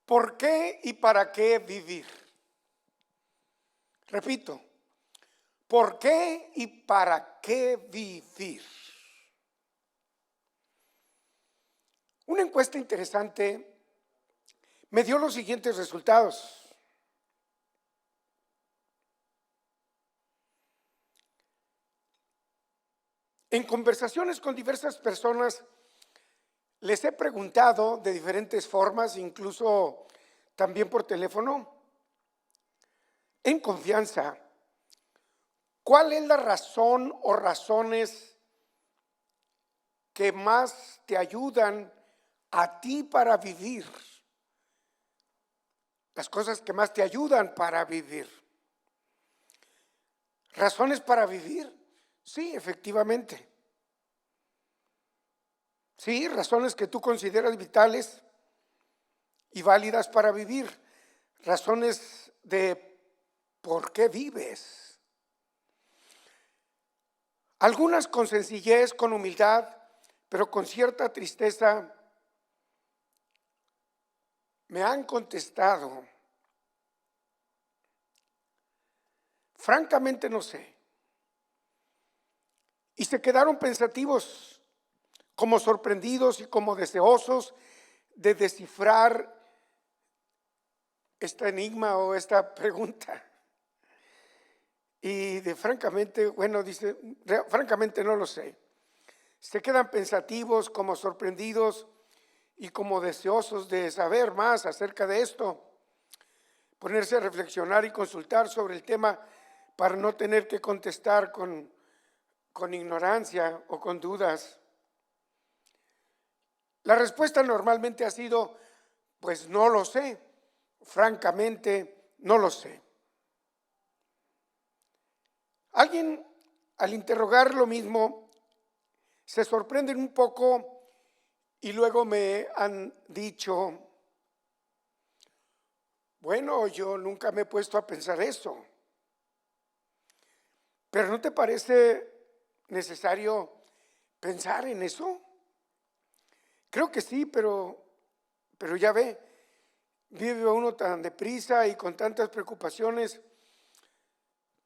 ¿Por qué y para qué vivir? Repito, ¿por qué y para qué vivir? Una encuesta interesante me dio los siguientes resultados. En conversaciones con diversas personas les he preguntado de diferentes formas, incluso también por teléfono, en confianza, ¿cuál es la razón o razones que más te ayudan a ti para vivir? Las cosas que más te ayudan para vivir. ¿Razones para vivir? Sí, efectivamente. Sí, razones que tú consideras vitales y válidas para vivir. Razones de por qué vives. Algunas con sencillez, con humildad, pero con cierta tristeza, me han contestado: francamente no sé. Y se quedaron pensativos, como sorprendidos y como deseosos de descifrar este enigma o esta pregunta. Y francamente, bueno, dice, francamente no lo sé. Se quedan pensativos, como sorprendidos y como deseosos de saber más acerca de esto, ponerse a reflexionar y consultar sobre el tema para no tener que contestar con ignorancia o con dudas. La respuesta normalmente ha sido, pues no lo sé, francamente no lo sé. Alguien, al interrogar lo mismo, se sorprenden un poco y luego me han dicho: bueno, yo nunca me he puesto a pensar eso. ¿Pero no te parece necesario pensar en eso? Creo que sí, pero ya ve, vive uno tan deprisa y con tantas preocupaciones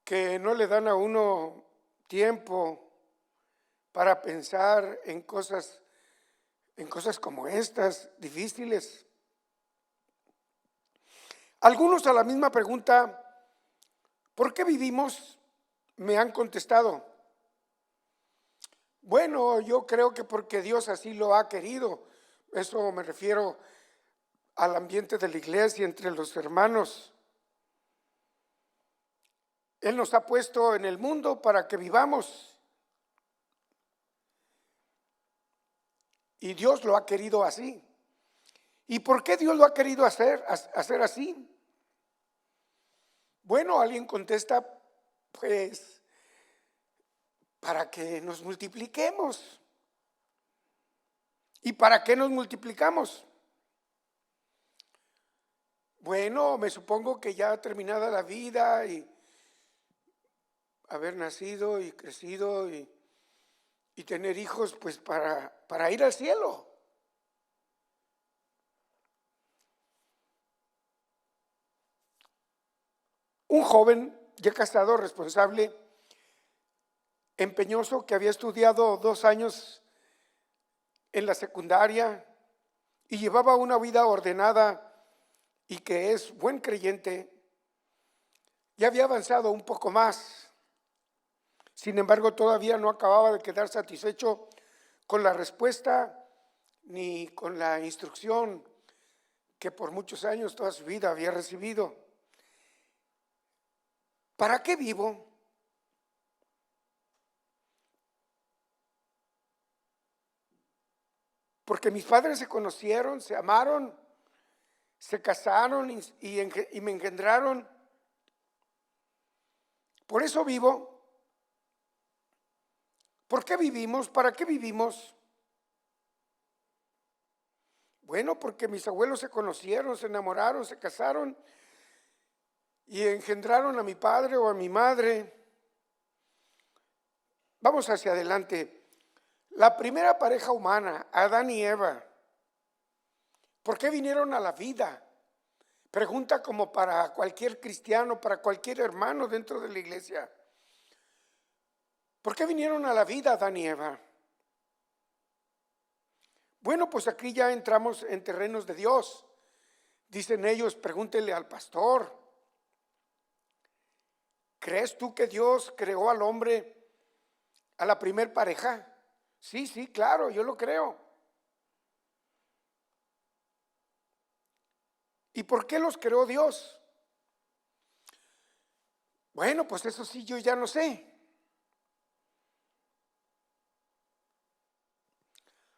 que no le dan a uno tiempo para pensar en cosas como estas, difíciles. Algunos a la misma pregunta, ¿por qué vivimos?, me han contestado: bueno, yo creo que porque Dios así lo ha querido. Eso me refiero al ambiente de la iglesia, entre los hermanos. Él nos ha puesto en el mundo para que vivamos. Y Dios lo ha querido así. ¿Y por qué Dios lo ha querido hacer así? Bueno, alguien contesta, pues, para que nos multipliquemos. ¿Y para qué nos multiplicamos? Bueno, me supongo que ya terminada la vida y haber nacido y crecido y tener hijos, pues para ir al cielo. Un joven ya casado, responsable, empeñoso, que había estudiado 2 años en la secundaria y llevaba una vida ordenada y que es buen creyente, ya había avanzado un poco más. Sin embargo, todavía no acababa de quedar satisfecho con la respuesta ni con la instrucción que por muchos años, toda su vida, había recibido. ¿Para qué vivo? Porque mis padres se conocieron, se amaron, se casaron y me engendraron. Por eso vivo. ¿Por qué vivimos? ¿Para qué vivimos? Bueno, porque mis abuelos se conocieron, se enamoraron, se casaron y engendraron a mi padre o a mi madre. Vamos hacia adelante. La primera pareja humana, Adán y Eva, ¿por qué vinieron a la vida? Pregunta como para cualquier cristiano, para cualquier hermano dentro de la iglesia. ¿Por qué vinieron a la vida Adán y Eva? Bueno, pues aquí ya entramos en terrenos de Dios. Dicen ellos, pregúntele al pastor. ¿Crees tú que Dios creó al hombre, a la primer pareja? Sí, claro, yo lo creo. ¿Y por qué los creó Dios? Bueno, pues eso sí, yo ya no sé.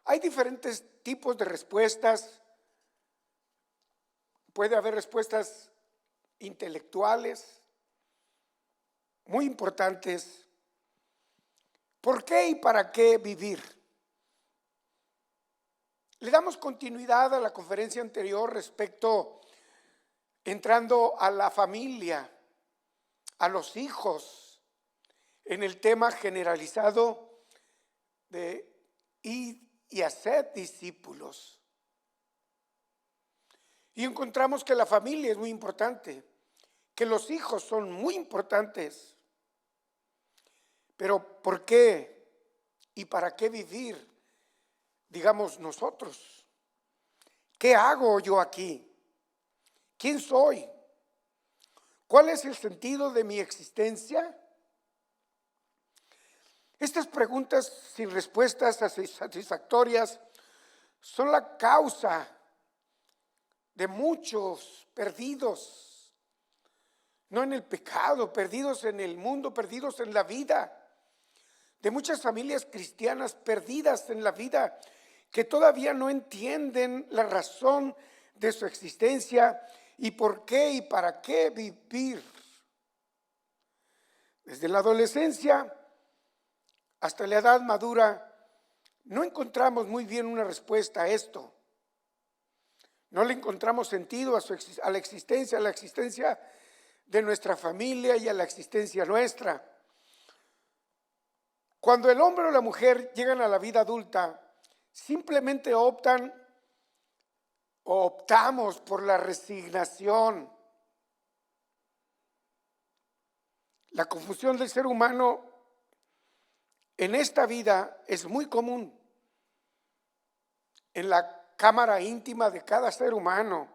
Hay diferentes tipos de respuestas. Puede haber respuestas intelectuales muy importantes. ¿Por qué y para qué vivir? Le damos continuidad a la conferencia anterior entrando a la familia, a los hijos, en el tema generalizado de ir y hacer discípulos. Y encontramos que la familia es muy importante, que los hijos son muy importantes. Pero ¿por qué y para qué vivir, digamos, nosotros? ¿Qué hago yo aquí? ¿Quién soy? ¿Cuál es el sentido de mi existencia? Estas preguntas sin respuestas satisfactorias son la causa de muchos perdidos, no en el pecado, perdidos en el mundo, perdidos en la vida, de muchas familias cristianas perdidas en la vida que todavía no entienden la razón de su existencia y por qué y para qué vivir. Desde la adolescencia hasta la edad madura, no encontramos muy bien una respuesta a esto. No le encontramos sentido a la existencia de nuestra familia y a la existencia nuestra. Cuando el hombre o la mujer llegan a la vida adulta, simplemente optamos por la resignación. La confusión del ser humano en esta vida es muy común en la cámara íntima de cada ser humano.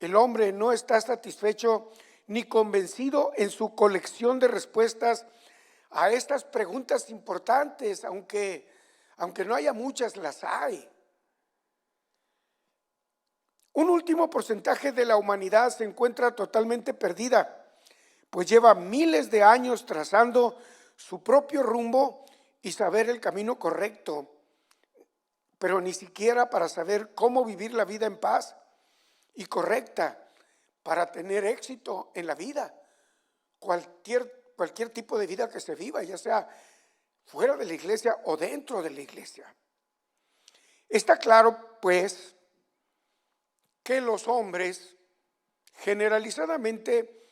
El hombre no está satisfecho ni convencido en su colección de respuestas a estas preguntas importantes, aunque no haya muchas, las hay. Un último porcentaje de la humanidad se encuentra totalmente perdida, pues lleva miles de años trazando su propio rumbo y saber el camino correcto, pero ni siquiera para saber cómo vivir la vida en paz y correcta para tener éxito en la vida, cualquier tipo de vida que se viva, ya sea fuera de la iglesia o dentro de la iglesia. Está claro, pues, que los hombres generalizadamente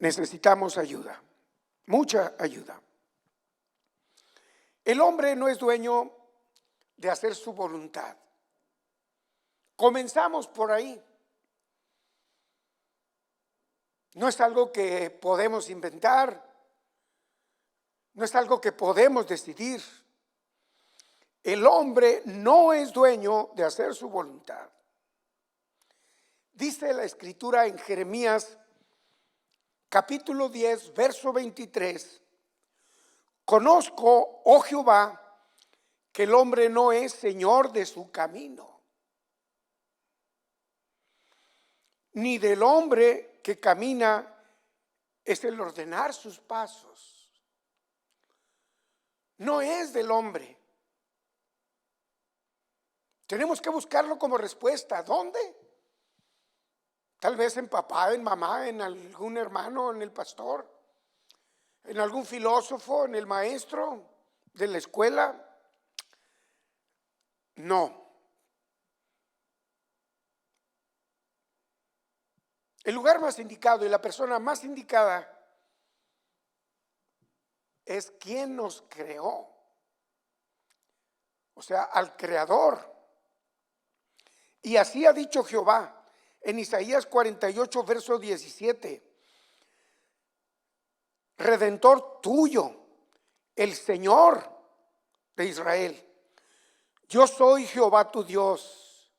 necesitamos ayuda, mucha ayuda. El hombre no es dueño de hacer su voluntad. Comenzamos por ahí. No es algo que podemos inventar, no es algo que podemos decidir. El hombre no es dueño de hacer su voluntad. Dice la escritura en Jeremías capítulo 10, verso 23, conozco, oh Jehová, que el hombre no es señor de su camino, ni del hombre que camina es el ordenar sus pasos. No es del hombre. Tenemos que buscarlo como respuesta. ¿Dónde? Tal vez en papá, en mamá, en algún hermano, en el pastor, en algún filósofo, en el maestro de la escuela. No. El lugar más indicado y la persona más indicada es quien nos creó, o sea, al Creador. Y así ha dicho Jehová: en Isaías 48, verso 17. Redentor tuyo, el Señor de Israel. Yo soy Jehová tu Dios,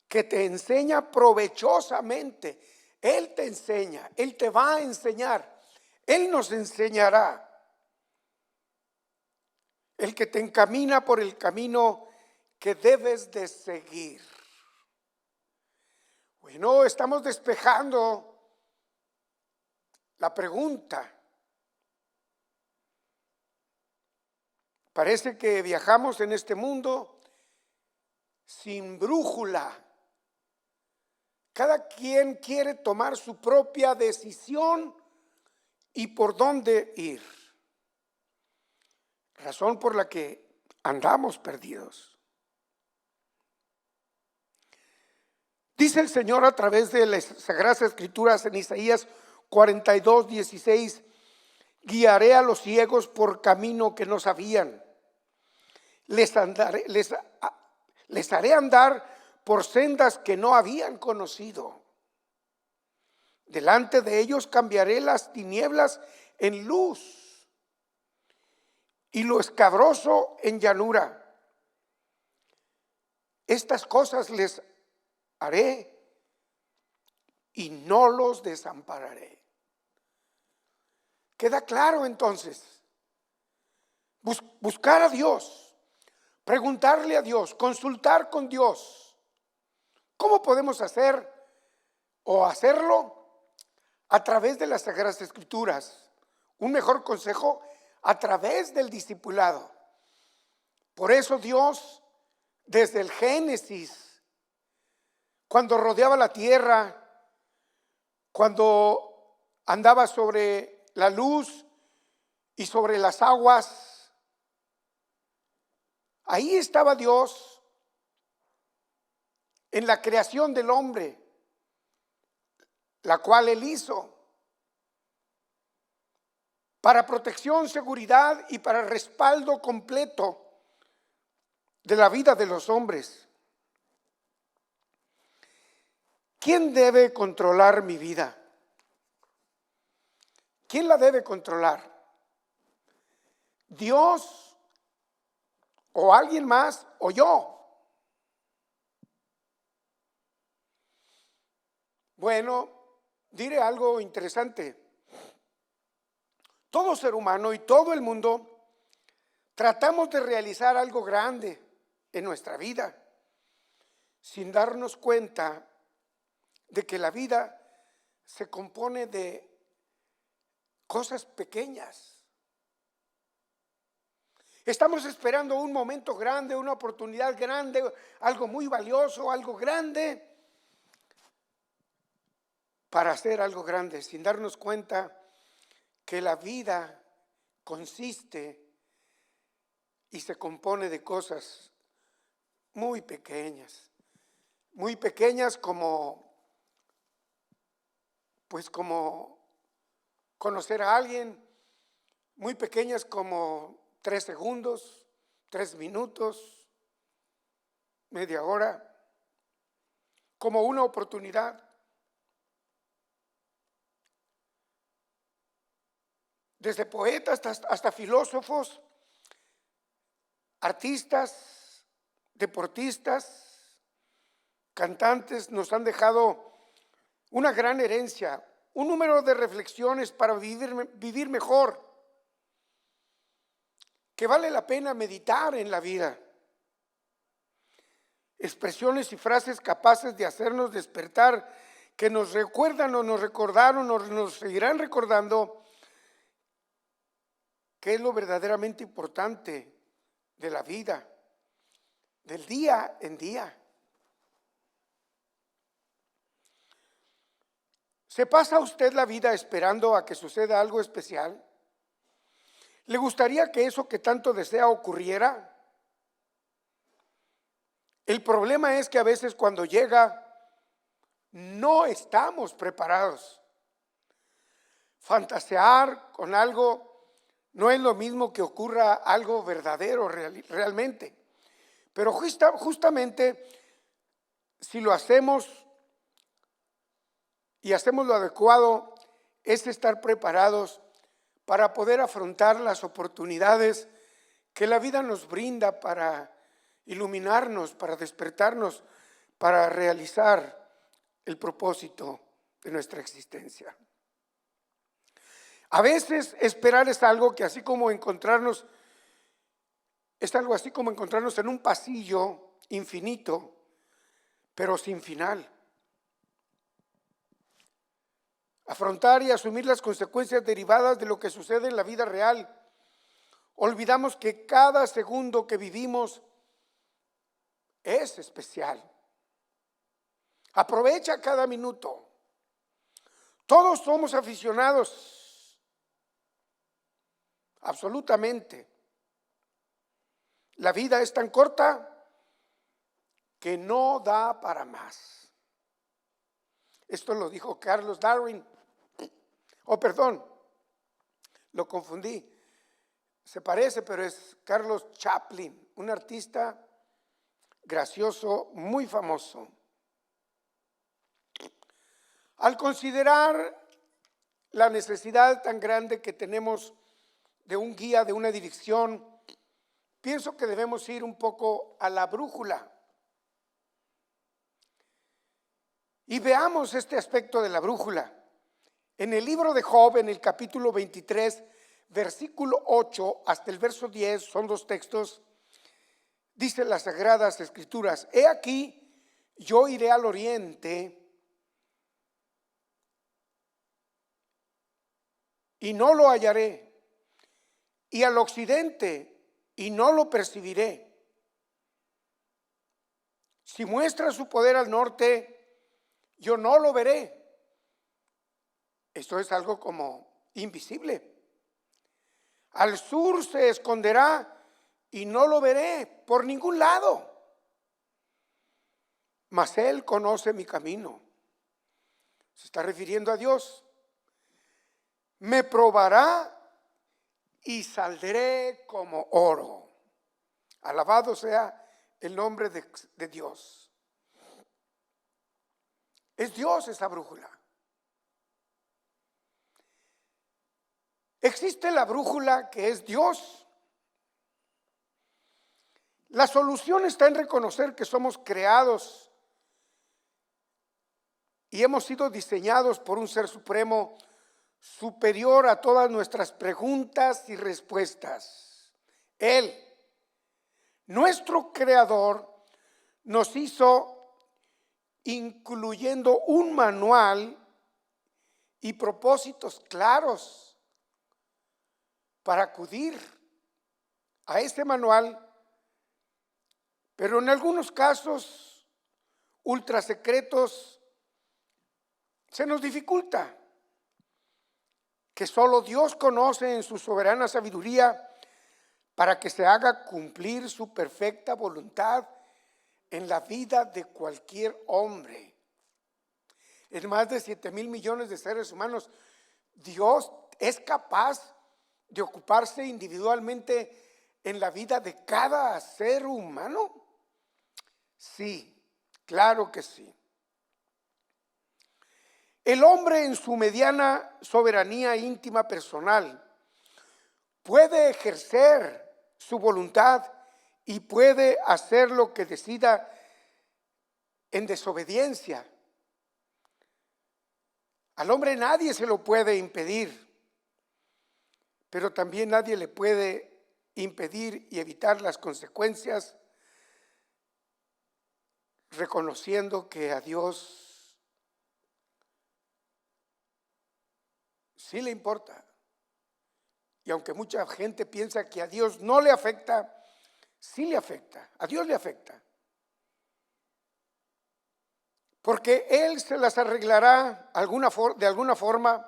que te enseña provechosamente. Él te enseña, Él te va a enseñar, Él nos enseñará. El que te encamina por el camino que debes de seguir. Bueno, estamos despejando la pregunta. Parece que viajamos en este mundo sin brújula. Cada quien quiere tomar su propia decisión y por dónde ir. Razón por la que andamos perdidos. Dice el Señor a través de las Sagradas Escrituras en Isaías 42, 16: guiaré a los ciegos por camino que no sabían. Les haré andar por sendas que no habían conocido. Delante de ellos cambiaré las tinieblas en luz y lo escabroso en llanura. Estas cosas les haré y no los desampararé. Queda claro entonces, buscar a Dios, preguntarle a Dios, consultar con Dios. ¿Cómo podemos hacer o hacerlo? A través de las Sagradas Escrituras. Un mejor consejo, a través del discipulado. Por eso Dios, desde el Génesis, cuando rodeaba la tierra, cuando andaba sobre la luz y sobre las aguas, ahí estaba Dios en la creación del hombre, la cual Él hizo para protección, seguridad y para respaldo completo de la vida de los hombres. ¿Quién debe controlar mi vida? ¿Quién la debe controlar? ¿Dios o alguien más o yo? Bueno, diré algo interesante. Todo ser humano y todo el mundo tratamos de realizar algo grande en nuestra vida sin darnos cuenta de que la vida se compone de cosas pequeñas. Estamos esperando un momento grande, una oportunidad grande, algo muy valioso, algo grande, para hacer algo grande, sin darnos cuenta que la vida consiste y se compone de cosas muy pequeñas como, como conocer a alguien, muy pequeñas como 3 segundos, 3 minutos, media hora, como una oportunidad. Desde poetas hasta filósofos, artistas, deportistas, cantantes nos han dejado una gran herencia, un número de reflexiones para vivir mejor, que vale la pena meditar en la vida. Expresiones y frases capaces de hacernos despertar, que nos recuerdan o nos recordaron o nos seguirán recordando qué es lo verdaderamente importante de la vida, del día en día. ¿Se pasa usted la vida esperando a que suceda algo especial? ¿Le gustaría que eso que tanto desea ocurriera? El problema es que a veces cuando llega, no estamos preparados. Fantasear con algo no es lo mismo que ocurra algo verdadero realmente. Pero justamente si lo hacemos y hacemos lo adecuado, es estar preparados para poder afrontar las oportunidades que la vida nos brinda para iluminarnos, para despertarnos, para realizar el propósito de nuestra existencia. A veces esperar es algo que así como encontrarnos, es algo así como encontrarnos en un pasillo infinito, pero sin final. Afrontar y asumir las consecuencias derivadas de lo que sucede en la vida real. Olvidamos que cada segundo que vivimos es especial. Aprovecha cada minuto. Todos somos aficionados, absolutamente. La vida es tan corta que no da para más. Esto lo dijo Carlos Darwin. Perdón, lo confundí. Se parece, pero es Carlos Chaplin, un artista gracioso, muy famoso. Al considerar la necesidad tan grande que tenemos de un guía, de una dirección, pienso que debemos ir un poco a la brújula. Y veamos este aspecto de la brújula. En el libro de Job, en el capítulo 23, versículo 8 hasta el verso 10, son dos textos, dice las Sagradas Escrituras: he aquí, yo iré al oriente y no lo hallaré, y al occidente y no lo percibiré. Si muestra su poder al norte, yo no lo veré. Esto es algo como invisible. Al sur se esconderá y no lo veré por ningún lado. Mas Él conoce mi camino. Se está refiriendo a Dios. Me probará y saldré como oro. Alabado sea el nombre de Dios. Es Dios esa brújula. Existe la brújula que es Dios. La solución está en reconocer que somos creados y hemos sido diseñados por un ser supremo superior a todas nuestras preguntas y respuestas. Él, nuestro creador, nos hizo incluyendo un manual y propósitos claros para acudir a este manual, pero en algunos casos ultra secretos se nos dificulta, que solo Dios conoce en su soberana sabiduría para que se haga cumplir su perfecta voluntad en la vida de cualquier hombre. En más de 7,000 millones de seres humanos, Dios es capaz de ocuparse individualmente en la vida de cada ser humano. Sí, claro que sí. El hombre en su mediana soberanía íntima personal puede ejercer su voluntad y puede hacer lo que decida en desobediencia. Al hombre nadie se lo puede impedir, pero también nadie le puede impedir y evitar las consecuencias, reconociendo que a Dios sí le importa. Y aunque mucha gente piensa que a Dios no le afecta, sí le afecta, a Dios le afecta. Porque Él se las arreglará de alguna forma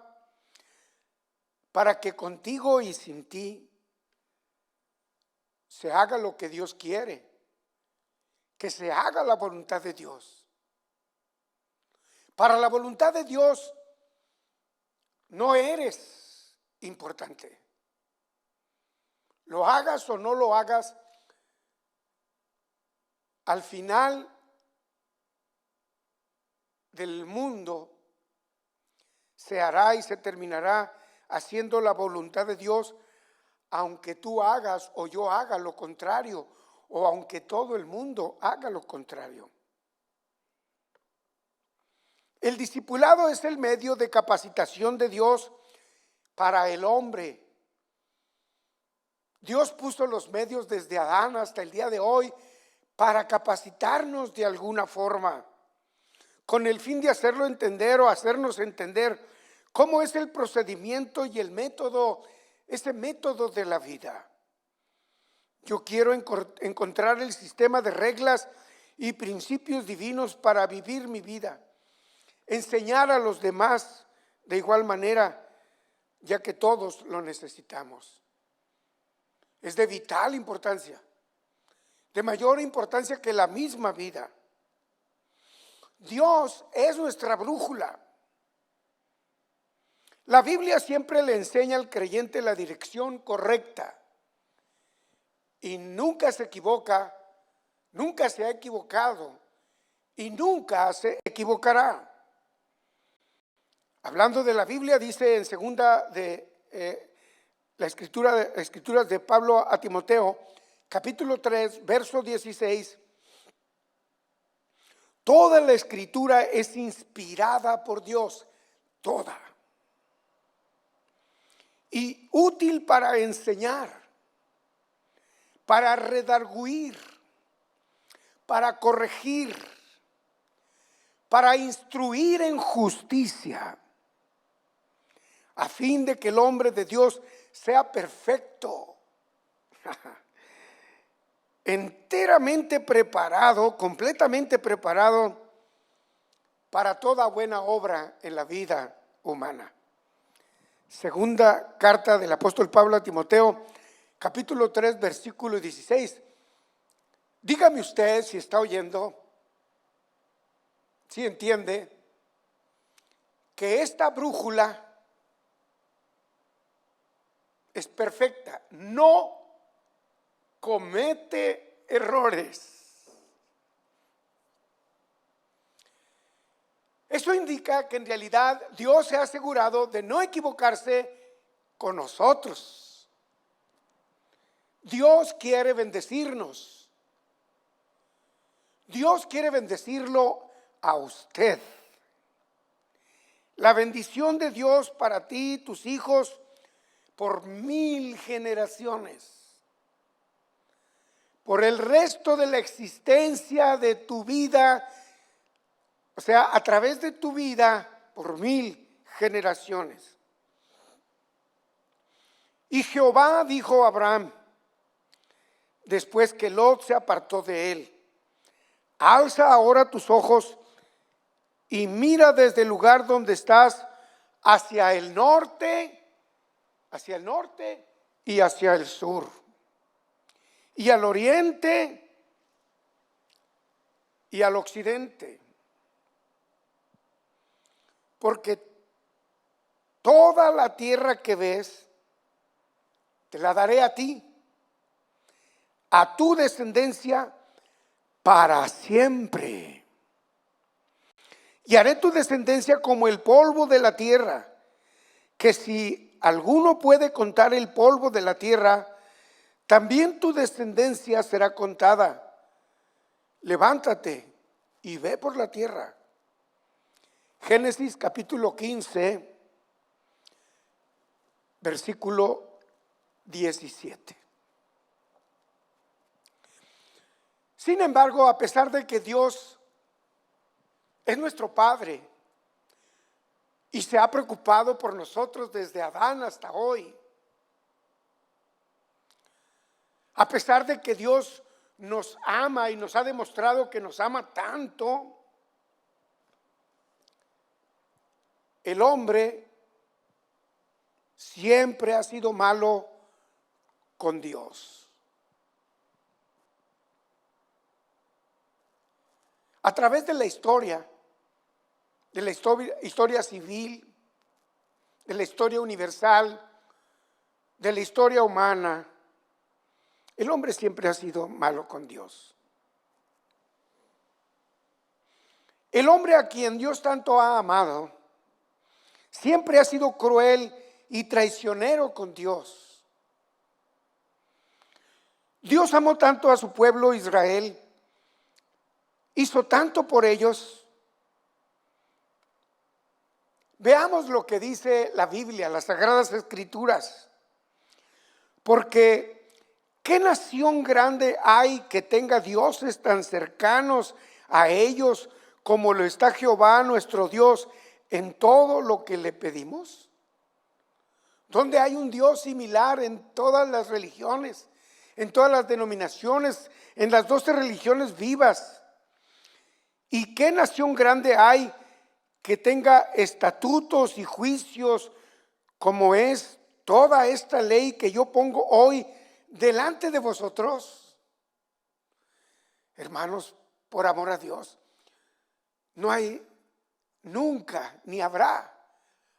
para que contigo y sin ti se haga lo que Dios quiere, que se haga la voluntad de Dios. Para la voluntad de Dios no eres importante. Lo hagas o no lo hagas, al final del mundo se hará y se terminará haciendo la voluntad de Dios, aunque tú hagas o yo haga lo contrario, o aunque todo el mundo haga lo contrario. El discipulado es el medio de capacitación de Dios para el hombre. Dios puso los medios desde Adán hasta el día de hoy para capacitarnos de alguna forma, con el fin de hacerlo entender o hacernos entender cómo es el procedimiento y el método, ese método de la vida. Yo quiero encontrar el sistema de reglas y principios divinos para vivir mi vida, enseñar a los demás de igual manera, ya que todos lo necesitamos. Es de vital importancia, de mayor importancia que la misma vida. Dios es nuestra brújula. La Biblia siempre le enseña al creyente la dirección correcta y nunca se equivoca, nunca se ha equivocado y nunca se equivocará. Hablando de la Biblia, dice en segunda de las escrituras de Pablo a Timoteo, capítulo 3, verso 16, toda la escritura es inspirada por Dios, toda, y útil para enseñar, para redarguir, para corregir, para instruir en justicia, a fin de que el hombre de Dios sea perfecto, enteramente preparado, completamente preparado para toda buena obra en la vida humana. Segunda carta del apóstol Pablo a Timoteo, capítulo 3, versículo 16. Dígame usted si está oyendo, si entiende que esta brújula es perfecta, no comete errores. Eso indica que en realidad Dios se ha asegurado de no equivocarse con nosotros. Dios quiere bendecirnos. Dios quiere bendecirlo a usted. La bendición de Dios para ti, tus hijos, por 1000 generaciones, por el resto de la existencia de tu vida, o sea, a través de tu vida, por 1000 generaciones. Y Jehová dijo a Abraham, después que Lot se apartó de él, alza ahora tus ojos y mira desde el lugar donde estás hacia el norte y hacia el sur, y al oriente y al occidente, porque toda la tierra que ves te la daré a ti, a tu descendencia para siempre, y haré tu descendencia como el polvo de la tierra, que si alguno puede contar el polvo de la tierra, también tu descendencia será contada. Levántate y ve por la tierra. Génesis capítulo 15, versículo 17. Sin embargo, a pesar de que Dios es nuestro Padre y se ha preocupado por nosotros desde Adán hasta hoy, a pesar de que Dios nos ama y nos ha demostrado que nos ama tanto, el hombre siempre ha sido malo con Dios. A través de la historia civil, de la historia universal, de la historia humana, el hombre siempre ha sido malo con Dios. El hombre a quien Dios tanto ha amado, Siempre ha sido cruel y traicionero con Dios. Dios amó tanto a su pueblo Israel, hizo tanto por ellos. Veamos lo que dice la Biblia, las Sagradas Escrituras. Porque ¿qué nación grande hay que tenga dioses tan cercanos a ellos como lo está Jehová nuestro Dios en todo lo que le pedimos? ¿Dónde hay un Dios similar en todas las religiones, en todas las denominaciones, en las 12 religiones vivas? ¿Y qué nación grande hay que tenga estatutos y juicios como es toda esta ley que yo pongo hoy delante de vosotros? Hermanos, por amor a Dios, no hay nunca ni habrá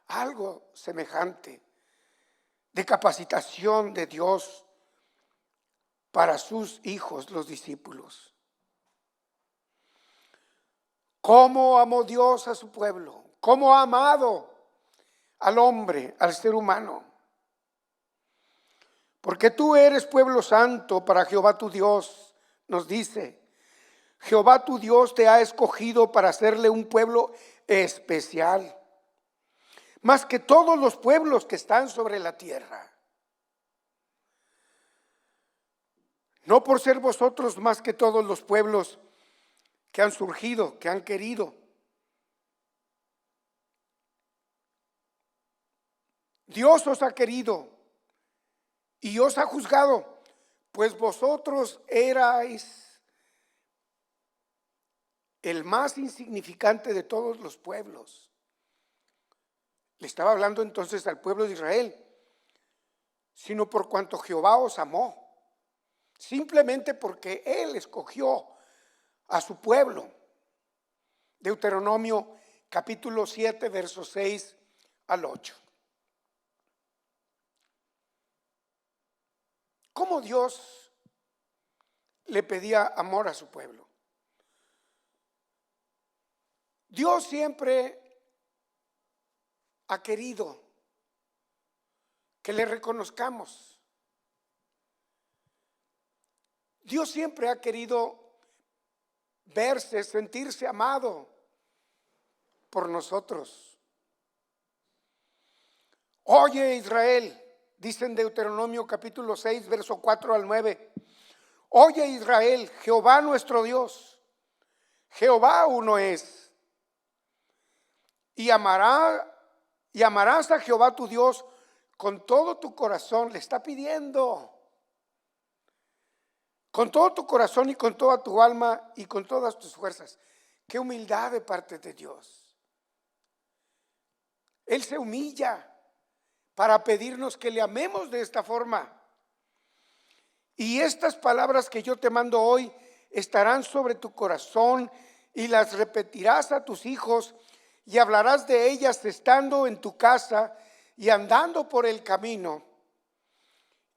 algo semejante de capacitación de Dios para sus hijos, los discípulos. ¿Cómo amó Dios a su pueblo? ¿Cómo ha amado al hombre, al ser humano? Porque tú eres pueblo santo para Jehová tu Dios, nos dice. Jehová tu Dios te ha escogido para hacerle un pueblo especial, más que todos los pueblos que están sobre la tierra. No por ser vosotros más que todos los pueblos que han surgido, que han querido. Dios os ha querido y os ha juzgado, pues vosotros erais el más insignificante de todos los pueblos. Le estaba hablando entonces al pueblo de Israel, sino por cuanto Jehová os amó, simplemente porque Él escogió a su pueblo. Deuteronomio capítulo 7, versos 6 al 8. ¿Cómo Dios le pedía amor a su pueblo? Dios siempre ha querido que le reconozcamos. Dios siempre ha querido verse, sentirse amado por nosotros. Oye Israel, dice en Deuteronomio capítulo 6, verso 4 al 9. Oye Israel, Jehová nuestro Dios, Jehová uno es. Y amarás a Jehová tu Dios con todo tu corazón. Le está pidiendo. Con todo tu corazón y con toda tu alma y con todas tus fuerzas. Qué humildad de parte de Dios. Él se humilla para pedirnos que le amemos de esta forma. Y estas palabras que yo te mando hoy estarán sobre tu corazón y las repetirás a tus hijos y hablarás de ellas estando en tu casa y andando por el camino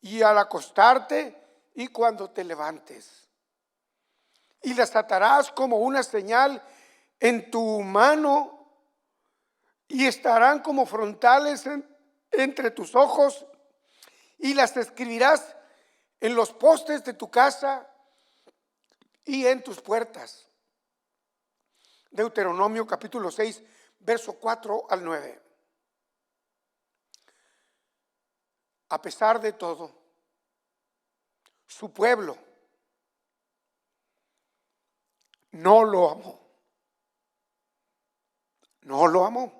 y al acostarte y cuando te levantes. Y las atarás como una señal en tu mano y estarán como frontales entre tus ojos y las escribirás en los postes de tu casa y en tus puertas. Deuteronomio capítulo 6, verso 4 al 9. A pesar de todo, su pueblo no lo amó. No lo amó.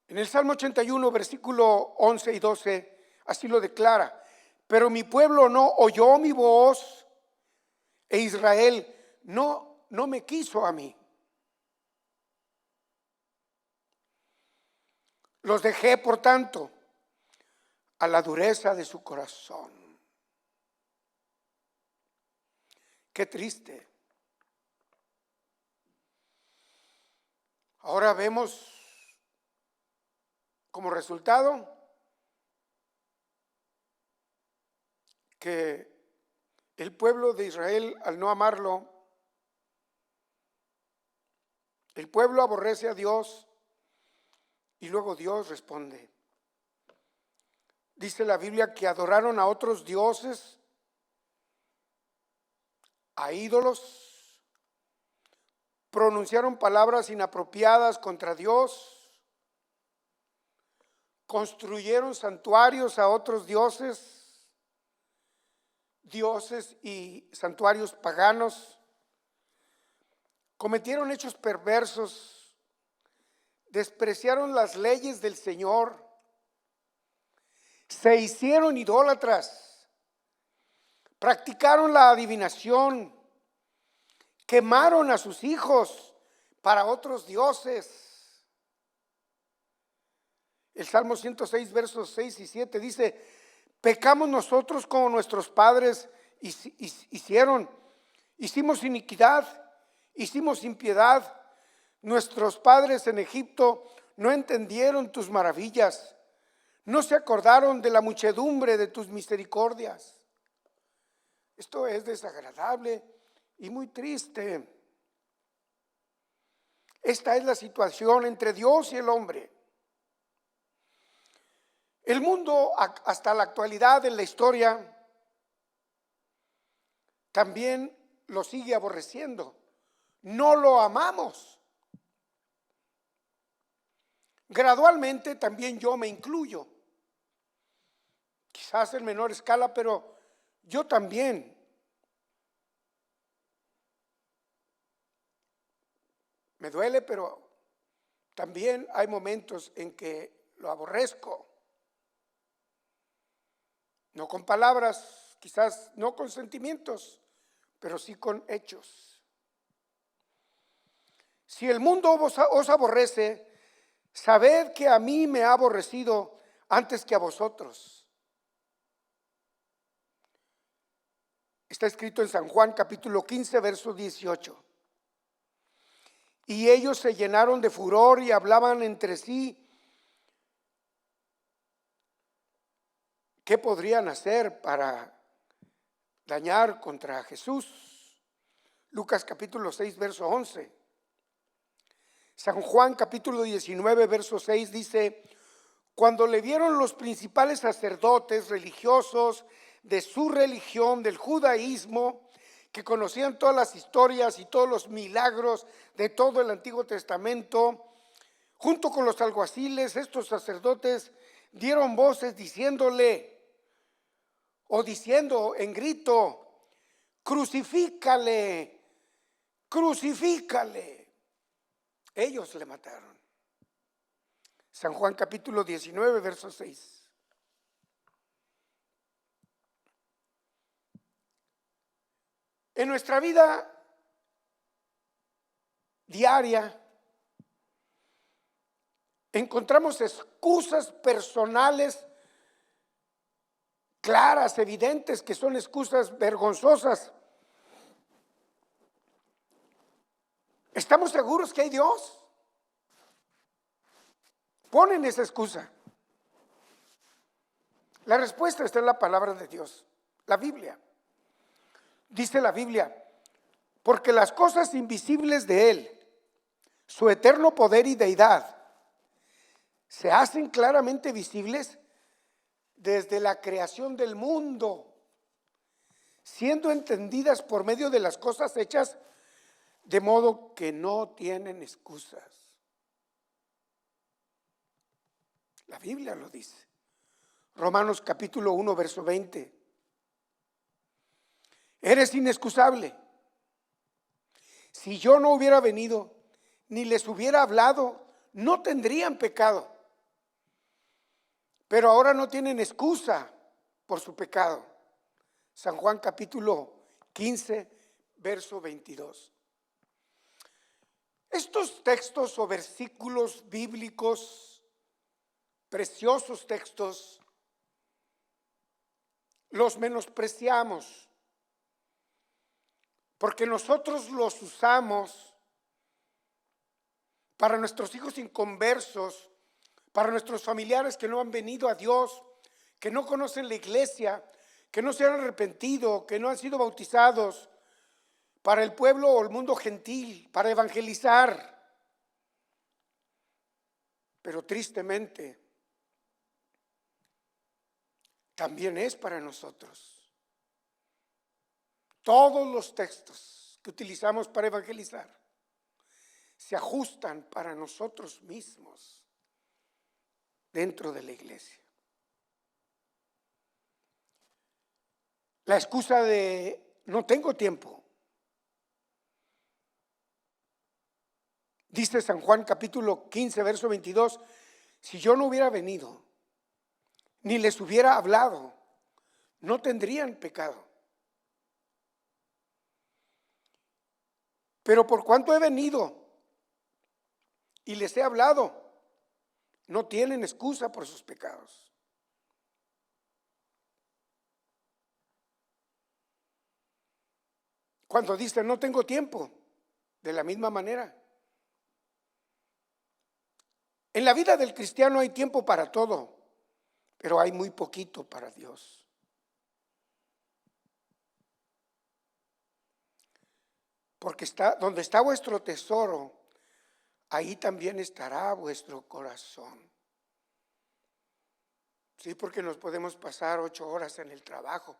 En el Salmo 81, versículo 11 y 12, así lo declara. Pero mi pueblo no oyó mi voz e Israel no me quiso a mí. Los dejé, por tanto, a la dureza de su corazón. Qué triste. Ahora vemos como resultado que el pueblo de Israel, al no amarlo, el pueblo aborrece a Dios Y luego Dios responde. Dice la Biblia que adoraron a otros dioses, a ídolos, pronunciaron palabras inapropiadas contra Dios, construyeron santuarios a otros dioses, y santuarios paganos, cometieron hechos perversos, despreciaron las leyes del Señor, se hicieron idólatras, practicaron la adivinación, quemaron a sus hijos para otros dioses. El Salmo 106, versos 6 y 7 dice: pecamos nosotros como nuestros padres hicieron, hicimos iniquidad, hicimos impiedad. Nuestros padres en Egipto no entendieron tus maravillas, no se acordaron de la muchedumbre de tus misericordias. Esto es desagradable y muy triste. Esta es la situación entre Dios y el hombre. El mundo hasta la actualidad en la historia también lo sigue aborreciendo. No lo amamos. Gradualmente también yo me incluyo. Quizás en menor escala, pero yo también. Me duele, pero también hay momentos en que lo aborrezco. No con palabras, quizás no con sentimientos, pero sí con hechos. Si el mundo os aborrece, sabed que a mí me ha aborrecido antes que a vosotros. Está escrito en San Juan capítulo 15, verso 18. Y ellos se llenaron de furor y hablaban entre sí: ¿qué podrían hacer para dañar contra Jesús? Lucas capítulo 6, verso 11. San Juan capítulo 19, verso 6 dice: cuando le vieron los principales sacerdotes religiosos de su religión, del judaísmo, que conocían todas las historias y todos los milagros de todo el Antiguo Testamento, junto con los alguaciles, estos sacerdotes dieron voces diciendo en grito: crucifícale, crucifícale. Ellos le mataron. San Juan capítulo 19, verso 6. En nuestra vida diaria encontramos excusas personales claras, evidentes, que son excusas vergonzosas. ¿Estamos seguros que hay Dios? Ponen esa excusa. La respuesta está en la palabra de Dios, la Biblia. Dice la Biblia: porque las cosas invisibles de Él, su eterno poder y deidad, se hacen claramente visibles desde la creación del mundo, siendo entendidas por medio de las cosas hechas, de modo que no tienen excusas. La Biblia lo dice. Romanos capítulo 1, verso 20. Eres inexcusable. Si yo no hubiera venido, ni les hubiera hablado, no tendrían pecado. Pero ahora no tienen excusa por su pecado. San Juan capítulo 15, verso 22. Estos textos o versículos bíblicos, preciosos textos, los menospreciamos, porque nosotros los usamos para nuestros hijos inconversos, para nuestros familiares que no han venido a Dios, que no conocen la iglesia, que no se han arrepentido, que no han sido bautizados, para el pueblo o el mundo gentil, para evangelizar. Pero tristemente también es para nosotros. Todos los textos que utilizamos para evangelizar se ajustan para nosotros mismos dentro de la iglesia. La excusa de no tengo tiempo. Dice San Juan capítulo 15, verso 22, si yo no hubiera venido, ni les hubiera hablado, no tendrían pecado. Pero por cuanto he venido y les he hablado, no tienen excusa por sus pecados. Cuando dicen no tengo tiempo, de la misma manera. En la vida del cristiano hay tiempo para todo, pero hay muy poquito para Dios. Porque donde está vuestro tesoro, ahí también estará vuestro corazón. Sí, porque nos podemos pasar 8 horas en el trabajo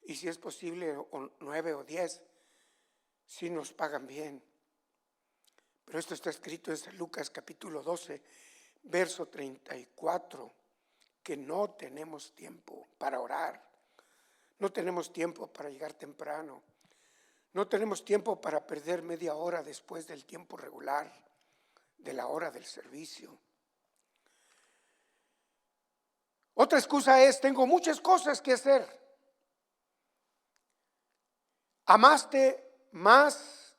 y si es posible 9 o 10, si nos pagan bien. Pero esto está escrito en San Lucas capítulo 12, verso 34, que no tenemos tiempo para orar, no tenemos tiempo para llegar temprano, no tenemos tiempo para perder media hora después del tiempo regular, de la hora del servicio. Otra excusa es, tengo muchas cosas que hacer. Amaste más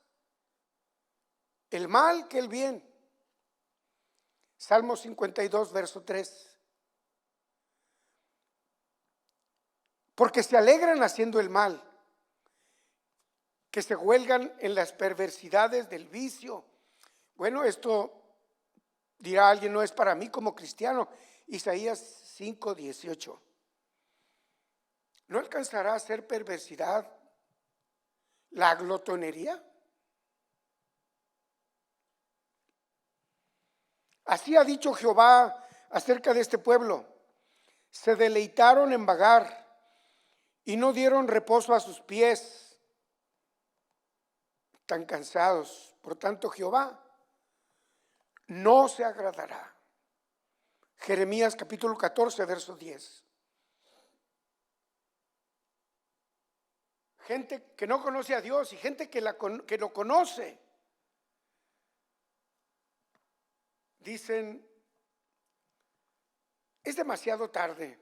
el mal que el bien. Salmo 52, verso 3. Porque se alegran haciendo el mal, que se huelgan en las perversidades del vicio. Bueno, esto dirá alguien, no es para mí como cristiano. Isaías 5, 18. ¿No alcanzará a ser perversidad la glotonería? Así ha dicho Jehová acerca de este pueblo. Se deleitaron en vagar y no dieron reposo a sus pies, tan cansados. Por tanto, Jehová no se agradará. Jeremías capítulo 14, verso 10. Gente que no conoce a Dios y gente que lo conoce, dicen, es demasiado tarde.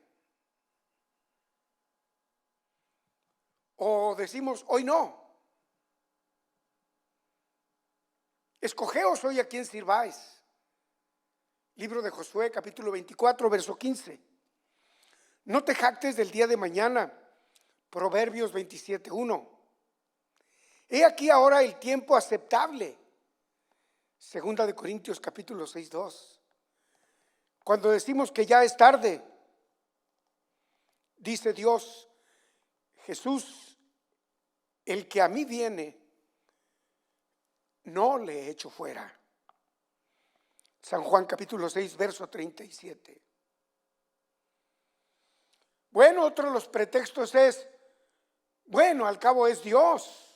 O decimos, hoy no. Escogeos hoy a quien sirváis. Libro de Josué, capítulo 24, verso 15. No te jactes del día de mañana. Proverbios 27, 1. He aquí ahora el tiempo aceptable. Segunda de Corintios, capítulo 6, 2. Cuando decimos que ya es tarde, dice Dios, Jesús, el que a mí viene, no le echo fuera. San Juan capítulo 6, verso 37. Bueno, otro de los pretextos es, bueno, al cabo es Dios.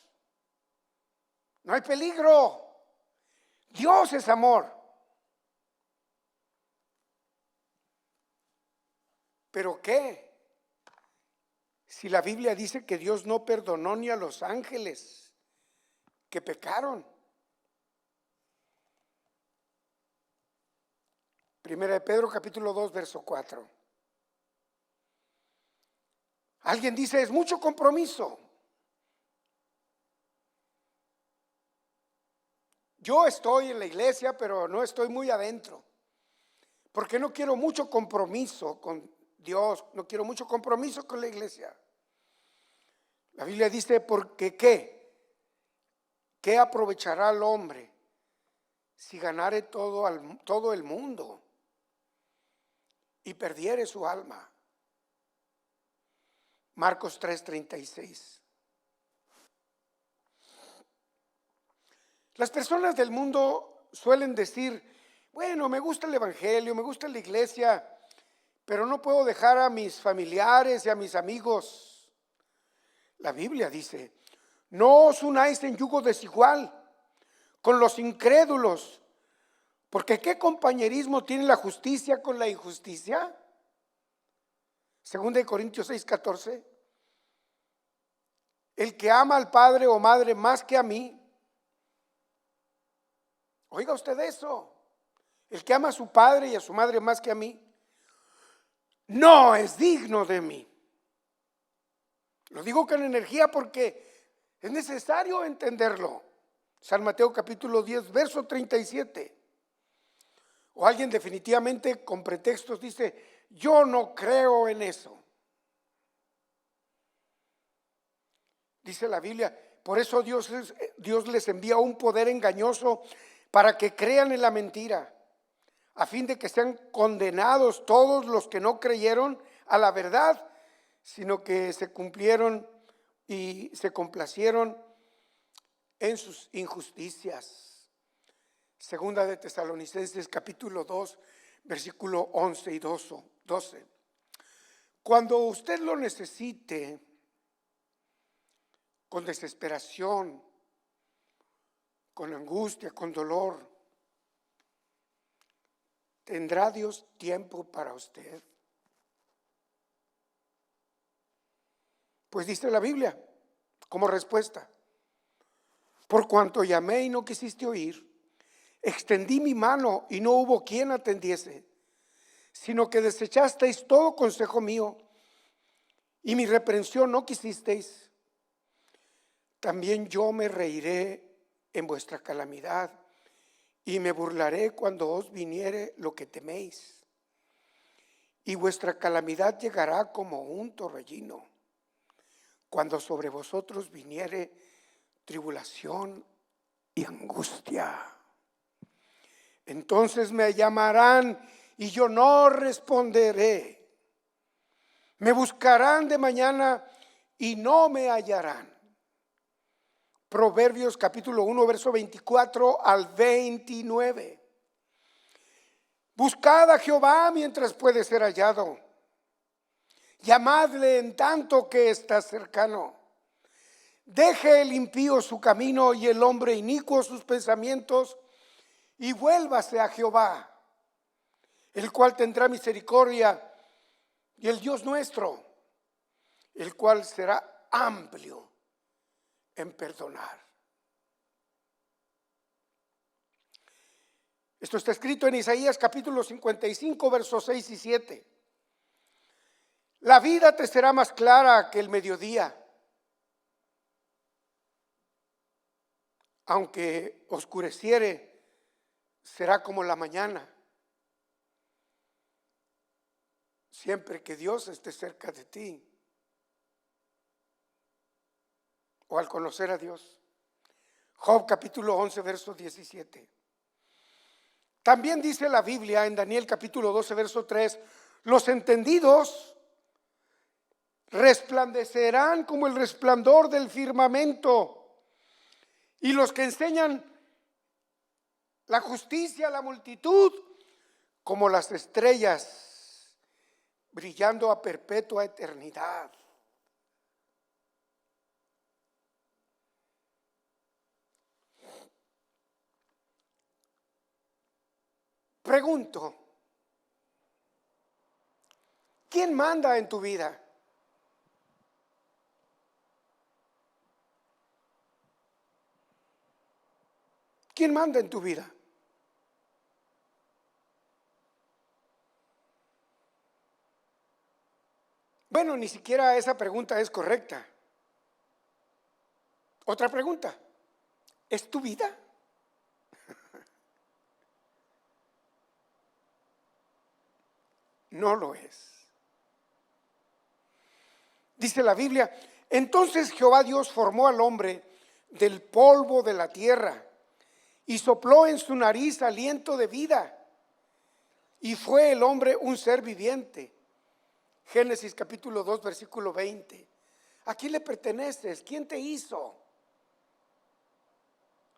No hay peligro. Dios es amor. ¿Pero qué? Si la Biblia dice que Dios no perdonó ni a los ángeles que pecaron. Primera de Pedro capítulo 2, verso 4. Alguien dice, es mucho compromiso. Yo estoy en la iglesia, pero no estoy muy adentro. Porque no quiero mucho compromiso con Dios, no quiero mucho compromiso con la iglesia. La Biblia dice, porque ¿qué aprovechará el hombre si ganare todo el mundo y perdiere su alma? Marcos 3:36. Las personas del mundo suelen decir, Bueno, me gusta el evangelio, me gusta la iglesia, pero no puedo dejar a mis familiares y a mis amigos. La Biblia dice: no os unáis en yugo desigual con los incrédulos, porque ¿qué compañerismo tiene la justicia con la injusticia? Segunda de Corintios 6:14. El que ama al padre o madre más que a mí, oiga usted eso, el que ama a su padre y a su madre más que a mí, no es digno de mí. Lo digo con energía porque es necesario entenderlo. San Mateo capítulo 10, verso 37. O alguien definitivamente con pretextos dice: yo no creo en eso. Dice la Biblia: por eso Dios les envía un poder engañoso para que crean en la mentira, a fin de que sean condenados todos los que no creyeron a la verdad, sino que se cumplieron y se complacieron en sus injusticias. Segunda de Tesalonicenses capítulo 2, versículo 11 y 12. Cuando usted lo necesite con desesperación, con angustia, con dolor, ¿tendrá Dios tiempo para usted? Pues dice la Biblia como respuesta: por cuanto llamé y no quisiste oír, extendí mi mano y no hubo quien atendiese, sino que desechasteis todo consejo mío y mi reprensión no quisisteis. También yo me reiré en vuestra calamidad y me burlaré cuando os viniere lo que teméis. Y vuestra calamidad llegará como un torbellino, cuando sobre vosotros viniere tribulación y angustia. Entonces me llamarán y yo no responderé. Me buscarán de mañana y no me hallarán. Proverbios capítulo 1, verso 24 al 29. Buscad a Jehová mientras puede ser hallado. Llamadle en tanto que está cercano. Deje el impío su camino y el hombre inicuo sus pensamientos, y vuélvase a Jehová, el cual tendrá misericordia, y el Dios nuestro, el cual será amplio en perdonar. Esto está escrito en Isaías capítulo 55, versos 6 y 7. La vida te será más clara que el mediodía, aunque oscureciere, será como la mañana. Siempre que Dios esté cerca de ti, o al conocer a Dios. Job capítulo 11, verso 17. También dice la Biblia en Daniel capítulo 12, verso 3: los entendidos resplandecerán como el resplandor del firmamento, y los que enseñan la justicia a la multitud como las estrellas brillando a perpetua eternidad. Pregunto: ¿quién manda en tu vida? ¿Quién manda en tu vida? Bueno, ni siquiera esa pregunta es correcta. Otra pregunta: ¿es tu vida? No lo es. Dice la Biblia: entonces Jehová Dios formó al hombre del polvo de la tierra y sopló en su nariz aliento de vida, y fue el hombre un ser viviente. Génesis capítulo 2, versículo 20. ¿A quién le perteneces? ¿Quién te hizo?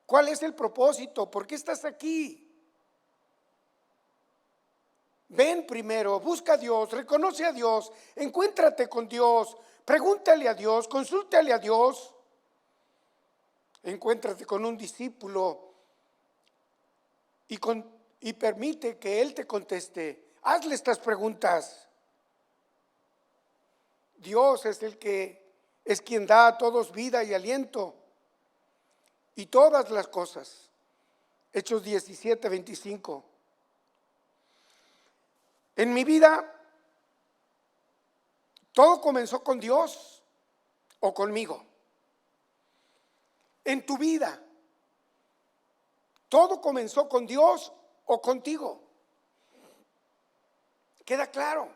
¿Cuál es el propósito? ¿Por qué estás aquí? ven primero, busca a Dios, reconoce a Dios, encuéntrate con Dios, pregúntale a Dios, consúltale a Dios, encuéntrate con un discípulo y permite que Él te conteste. Hazle estas preguntas. Dios es quien da a todos vida y aliento y todas las cosas. Hechos 17:25. En mi vida, todo comenzó con Dios o conmigo. En tu vida, todo comenzó con Dios o contigo. Queda claro.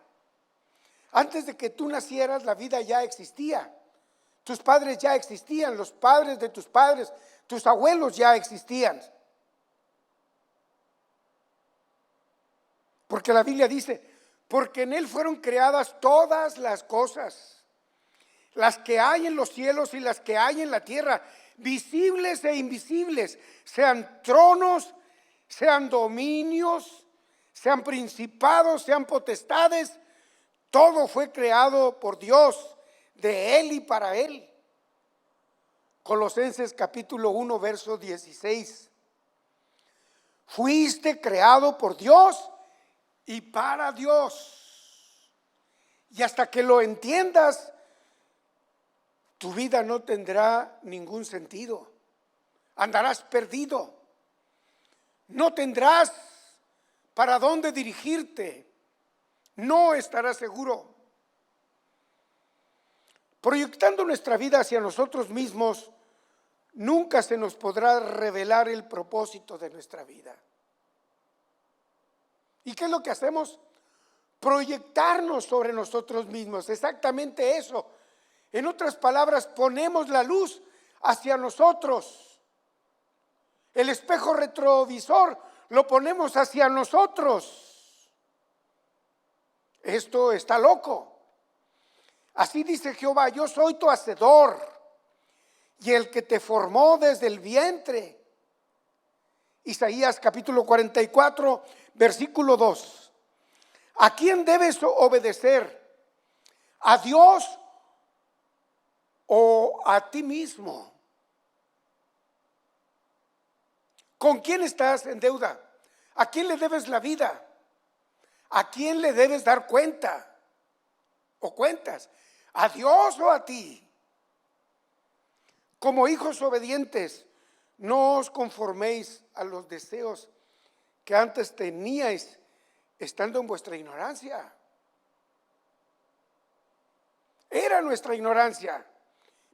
Antes de que tú nacieras, la vida ya existía. Tus padres ya existían, los padres de tus padres, tus abuelos ya existían. Porque la Biblia dice, porque en Él fueron creadas todas las cosas, las que hay en los cielos y las que hay en la tierra, visibles e invisibles, sean tronos, sean dominios, sean principados, sean potestades. Todo fue creado por Dios, de Él y para Él. Colosenses capítulo 1, verso 16. Fuiste creado por Dios y para Dios. Y hasta que lo entiendas, tu vida no tendrá ningún sentido. Andarás perdido. No tendrás para dónde dirigirte. No estarás seguro. Proyectando nuestra vida hacia nosotros mismos, nunca se nos podrá revelar el propósito de nuestra vida. ¿Y qué es lo que hacemos? Proyectarnos sobre nosotros mismos, exactamente eso. En otras palabras, ponemos la luz hacia nosotros. El espejo retrovisor lo ponemos hacia nosotros. Esto está loco. Así dice Jehová, yo soy tu hacedor y el que te formó desde el vientre. Isaías capítulo 44, versículo 2. ¿A quién debes obedecer? ¿A Dios o a ti mismo? ¿Con quién estás en deuda? ¿A quién le debes la vida? ¿A quién le debes dar cuenta o cuentas? ¿A Dios o a ti? Como hijos obedientes, no os conforméis a los deseos que antes teníais estando en vuestra ignorancia. Era nuestra ignorancia.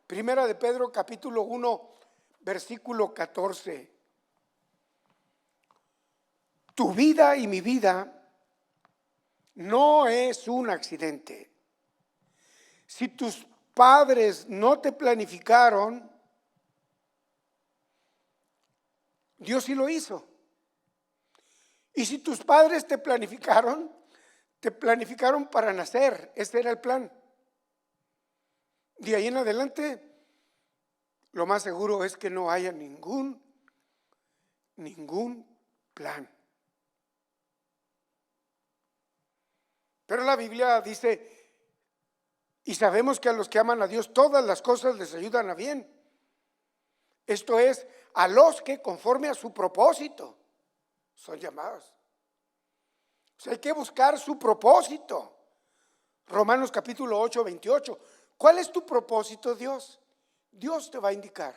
Primera de Pedro capítulo 1, versículo 14. Tu vida y mi vida no es un accidente. Si tus padres no te planificaron, Dios sí lo hizo. Y si tus padres te planificaron para nacer. Ese era el plan. De ahí en adelante, lo más seguro es que no haya ningún plan. Pero la Biblia dice, y sabemos que a los que aman a Dios todas las cosas les ayudan a bien. Esto es, a los que conforme a su propósito son llamados. O sea, hay que buscar su propósito. Romanos capítulo 8, 28. ¿Cuál es tu propósito, Dios? Dios te va a indicar.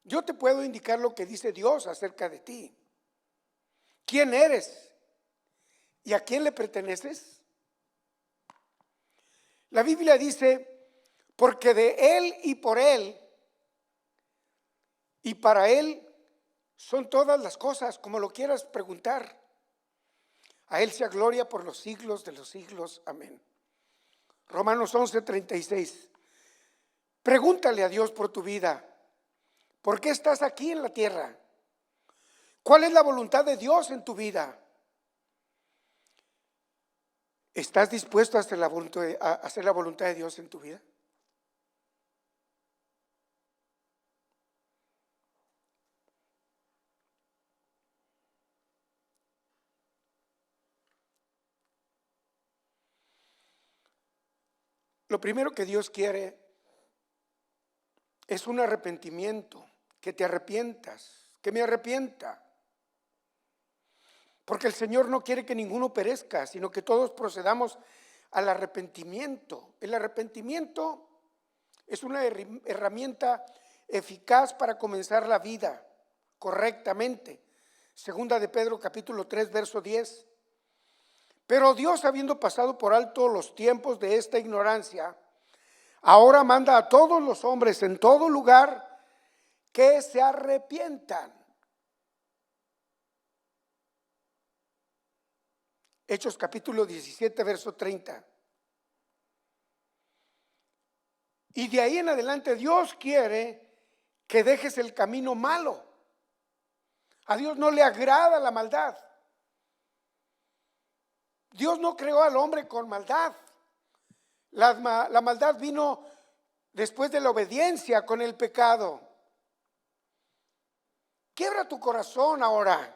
Yo te puedo indicar lo que dice Dios acerca de ti. ¿Quién eres? ¿Y a quién le perteneces? La Biblia dice, porque de Él y por Él y para Él son todas las cosas, como lo quieras preguntar. A Él sea gloria por los siglos de los siglos. Amén. Romanos 11, 36. Pregúntale a Dios por tu vida. ¿Por qué estás aquí en la tierra? ¿Cuál es la voluntad de Dios en tu vida? ¿Estás dispuesto a hacer la voluntad de Dios en tu vida? Lo primero que Dios quiere es un arrepentimiento, que te arrepientas, que me arrepienta. Porque el Señor no quiere que ninguno perezca, sino que todos procedamos al arrepentimiento. El arrepentimiento es una herramienta eficaz para comenzar la vida correctamente. Segunda de Pedro capítulo 3 verso 10. Pero Dios, habiendo pasado por alto los tiempos de esta ignorancia, ahora manda a todos los hombres en todo lugar que se arrepientan. Hechos capítulo 17 verso 30. Y de ahí en adelante Dios quiere que dejes el camino malo. A Dios no le agrada la maldad. Dios no creó al hombre con maldad. La maldad vino después de la obediencia con el pecado. Quiebra tu corazón ahora.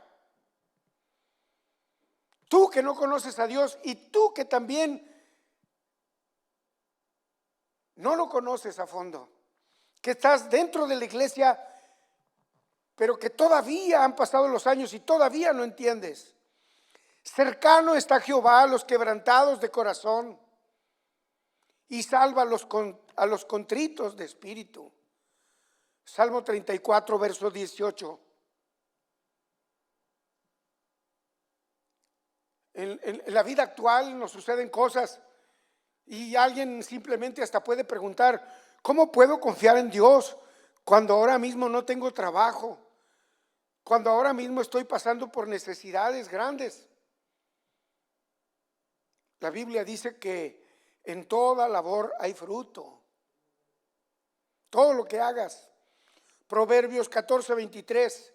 Tú que no conoces a Dios y tú que también no lo conoces a fondo, que estás dentro de la iglesia, pero que todavía han pasado los años y todavía no entiendes. Cercano está Jehová a los quebrantados de corazón y salva a los contritos de espíritu. Salmo 34, verso 18. En la vida actual nos suceden cosas y alguien simplemente hasta puede preguntar, ¿cómo puedo confiar en Dios cuando ahora mismo no tengo trabajo? Cuando ahora mismo estoy pasando por necesidades grandes. La Biblia dice que en toda labor hay fruto. Todo lo que hagas. Proverbios 14, 23.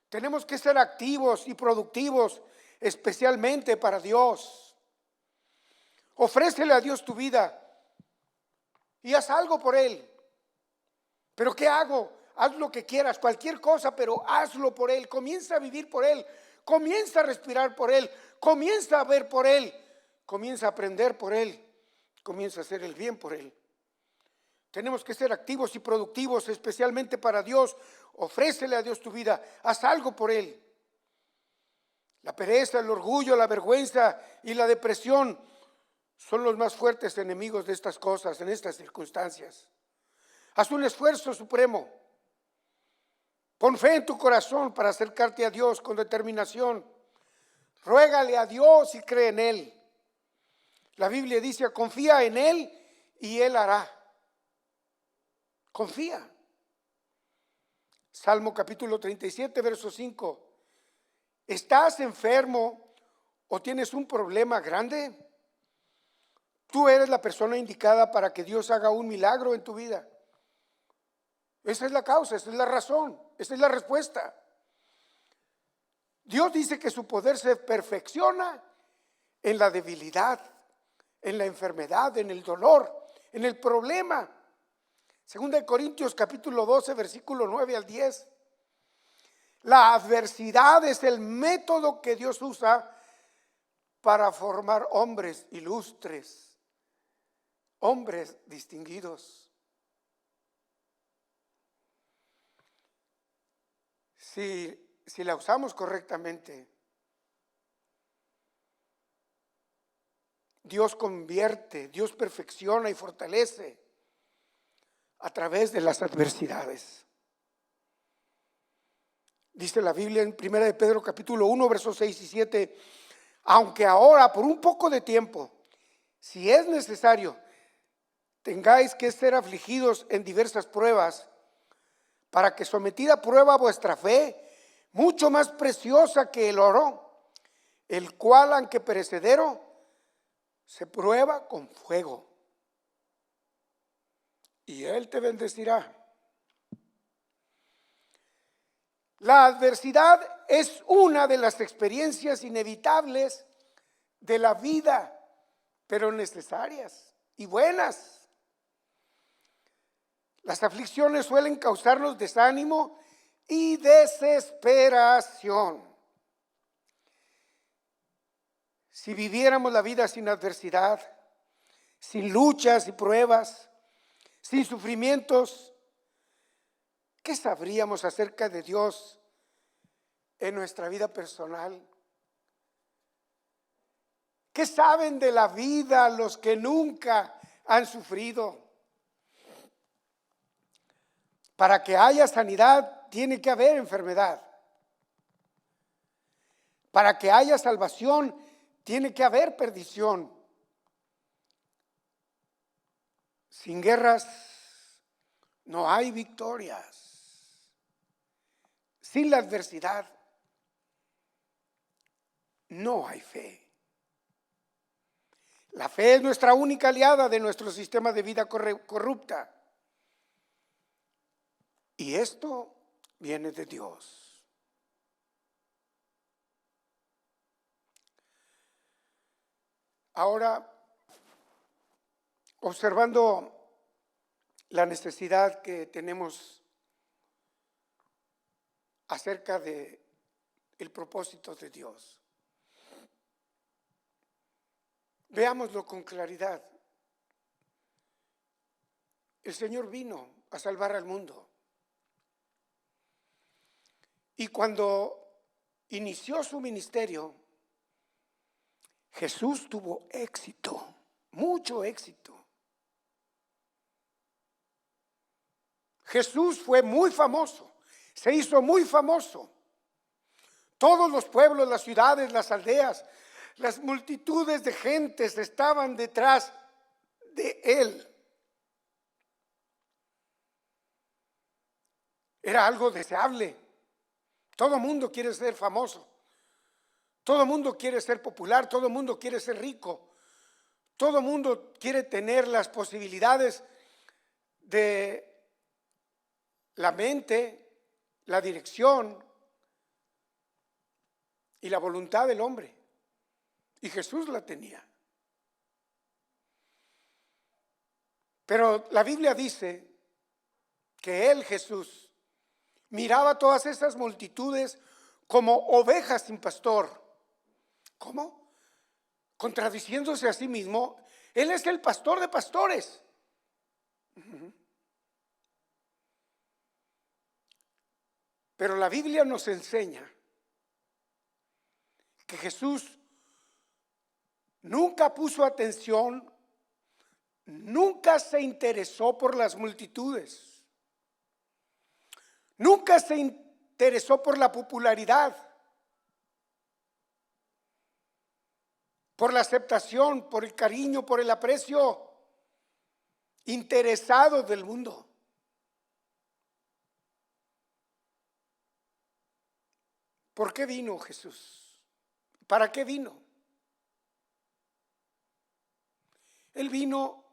Tenemos que ser activos y productivos, especialmente para Dios. Ofrécele a Dios tu vida y haz algo por Él. ¿Pero qué hago? Haz lo que quieras, cualquier cosa, pero hazlo por Él. Comienza a vivir por Él. Comienza a respirar por Él. Comienza a ver por Él. Comienza a aprender por Él. Comienza a hacer el bien por Él. Tenemos que ser activos y productivos, especialmente para Dios. Ofrécele a Dios tu vida. Haz algo por Él. La pereza, el orgullo, la vergüenza y la depresión son los más fuertes enemigos de estas cosas, en estas circunstancias. Haz un esfuerzo supremo. Pon fe en tu corazón para acercarte a Dios con determinación. Ruégale a Dios y cree en Él. La Biblia dice, confía en Él y Él hará. Confía. Salmo capítulo 37, verso 5. ¿Estás enfermo o tienes un problema grande? Tú eres la persona indicada para que Dios haga un milagro en tu vida. Esa es la causa, esa es la razón, esa es la respuesta. Dios dice que su poder se perfecciona en la debilidad, en la enfermedad, en el dolor, en el problema. Segunda de Corintios capítulo 12, versículo 9 al 10. La adversidad es el método que Dios usa para formar hombres ilustres, hombres distinguidos. Si la usamos correctamente, Dios convierte, Dios perfecciona y fortalece a través de las adversidades. Dice la Biblia en 1 de Pedro capítulo 1, versos 6 y 7, aunque ahora por un poco de tiempo, si es necesario, tengáis que ser afligidos en diversas pruebas, para que sometida a prueba vuestra fe, mucho más preciosa que el oro, el cual aunque perecedero, se prueba con fuego, y Él te bendecirá. La adversidad es una de las experiencias inevitables de la vida, pero necesarias y buenas. Las aflicciones suelen causarnos desánimo y desesperación. Si viviéramos la vida sin adversidad, sin luchas y pruebas, sin sufrimientos, ¿qué sabríamos acerca de Dios en nuestra vida personal? ¿Qué saben de la vida los que nunca han sufrido? Para que haya sanidad tiene que haber enfermedad. Para que haya salvación tiene que haber perdición. Sin guerras no hay victorias. Sin la adversidad no hay fe. La fe es nuestra única aliada de nuestro sistema de vida corrupta. Y esto viene de Dios. Ahora, observando la necesidad que tenemos acerca de el propósito de Dios, veámoslo con claridad. El Señor vino a salvar al mundo. Y cuando inició su ministerio, Jesús tuvo éxito, mucho éxito. Jesús fue muy famoso, se hizo muy famoso. Todos los pueblos, las ciudades, las aldeas, las multitudes de gentes estaban detrás de él. Era algo deseable. Todo mundo quiere ser famoso. Todo mundo quiere ser popular. Todo mundo quiere ser rico. Todo mundo quiere tener las posibilidades de la mente, la dirección y la voluntad del hombre. Y Jesús la tenía. Pero la Biblia dice que él, Jesús, miraba todas esas multitudes como ovejas sin pastor. ¿Cómo? Contradiciéndose a sí mismo. Él es el pastor de pastores. Pero la Biblia nos enseña que Jesús nunca puso atención, nunca se interesó por las multitudes, nunca se interesó por la popularidad, por la aceptación, por el cariño, por el aprecio interesado del mundo. ¿Por qué vino Jesús? ¿Para qué vino? Él vino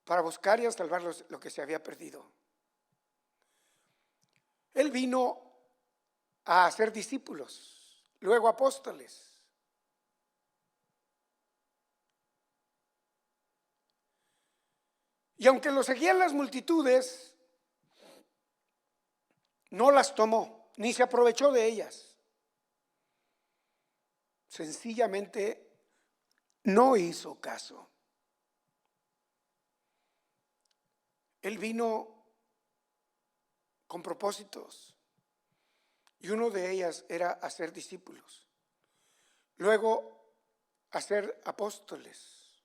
para buscar y salvar lo que se había perdido. Él vino a hacer discípulos, luego apóstoles. Y aunque lo seguían las multitudes, no las tomó, ni se aprovechó de ellas. Sencillamente no hizo caso. Él vino con propósitos y uno de ellas era hacer discípulos, luego hacer apóstoles,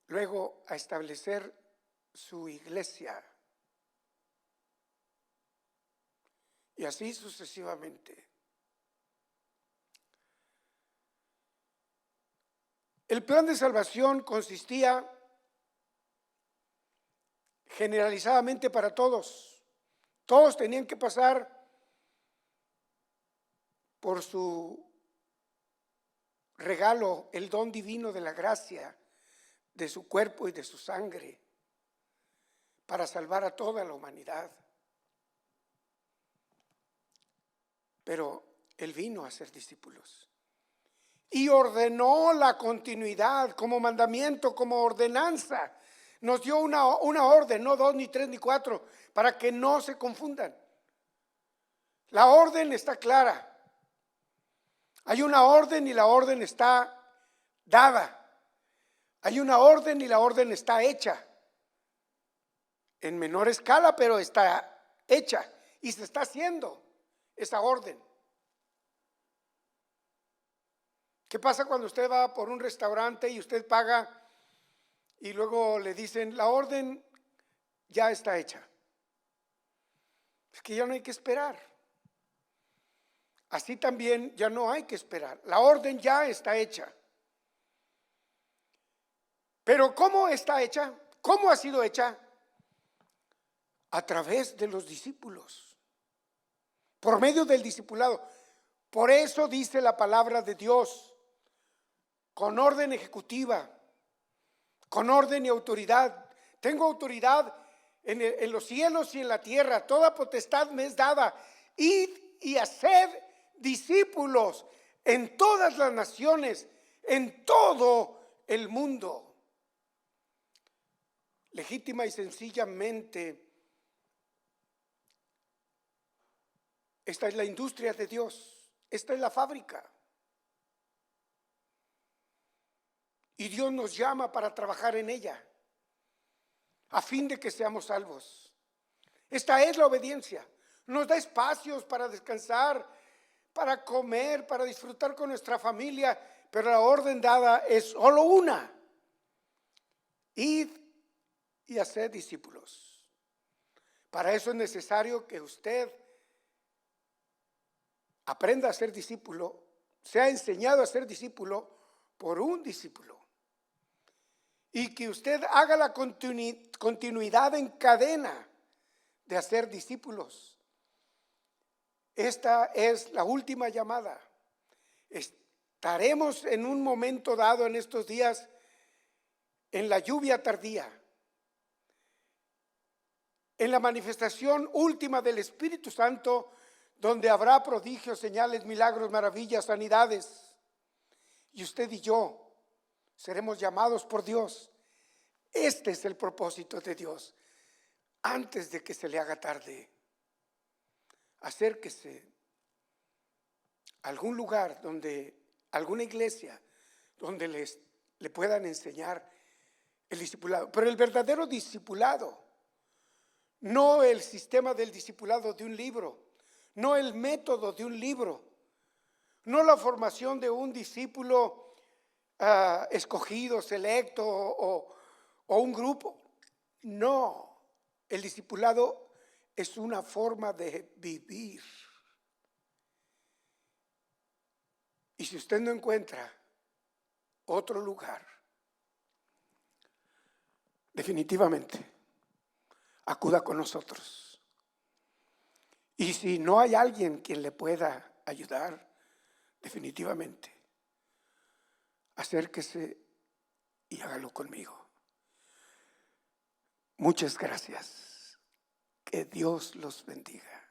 luego a establecer su iglesia y así sucesivamente. El plan de salvación consistía generalizadamente para todos. Todos tenían que pasar por su regalo, el don divino de la gracia, de su cuerpo y de su sangre, para salvar a toda la humanidad. Pero él vino a ser discípulos y ordenó la continuidad como mandamiento, como ordenanza. Nos dio una orden, no 2, ni 3, ni 4, para que no se confundan. La orden está clara. Hay una orden y la orden está dada. Hay una orden y la orden está hecha. En menor escala, pero está hecha y se está haciendo esa orden. ¿Qué pasa cuando usted va por un restaurante y usted paga y luego le dicen la orden ya está hecha? Es que ya no hay que esperar. Así también ya no hay que esperar. La orden ya está hecha. Pero ¿cómo está hecha? ¿Cómo ha sido hecha? A través de los discípulos, por medio del discipulado. Por eso dice la palabra de Dios, con orden ejecutiva, con orden y autoridad. Tengo autoridad en los cielos y en la tierra, toda potestad me es dada. Id y haced discípulos en todas las naciones, en todo el mundo. Legítima y sencillamente, esta es la industria de Dios, esta es la fábrica. Y Dios nos llama para trabajar en ella, a fin de que seamos salvos. Esta es la obediencia. Nos da espacios para descansar, para comer, para disfrutar con nuestra familia, pero la orden dada es solo una: id y haced discípulos. Para eso es necesario que usted aprenda a ser discípulo, sea enseñado a ser discípulo por un discípulo, y que usted haga la continuidad en cadena de hacer discípulos. Esta es la última llamada. Estaremos en un momento dado en estos días en la lluvia tardía, en la manifestación última del Espíritu Santo, donde habrá prodigios, señales, milagros, maravillas, sanidades. Y usted y yo seremos llamados por Dios. Este es el propósito de Dios. Antes de que se le haga tarde, acérquese a algún lugar donde, alguna iglesia, donde le puedan enseñar el discipulado. Pero el verdadero discipulado, no el sistema del discipulado de un libro, no el método de un libro, no la formación de un discípulo escogido, selecto o un grupo. No, el discipulado es una forma de vivir. Y si usted no encuentra otro lugar, definitivamente acuda con nosotros. Y si no hay alguien quien le pueda ayudar, definitivamente acérquese y hágalo conmigo. Muchas gracias. Que Dios los bendiga.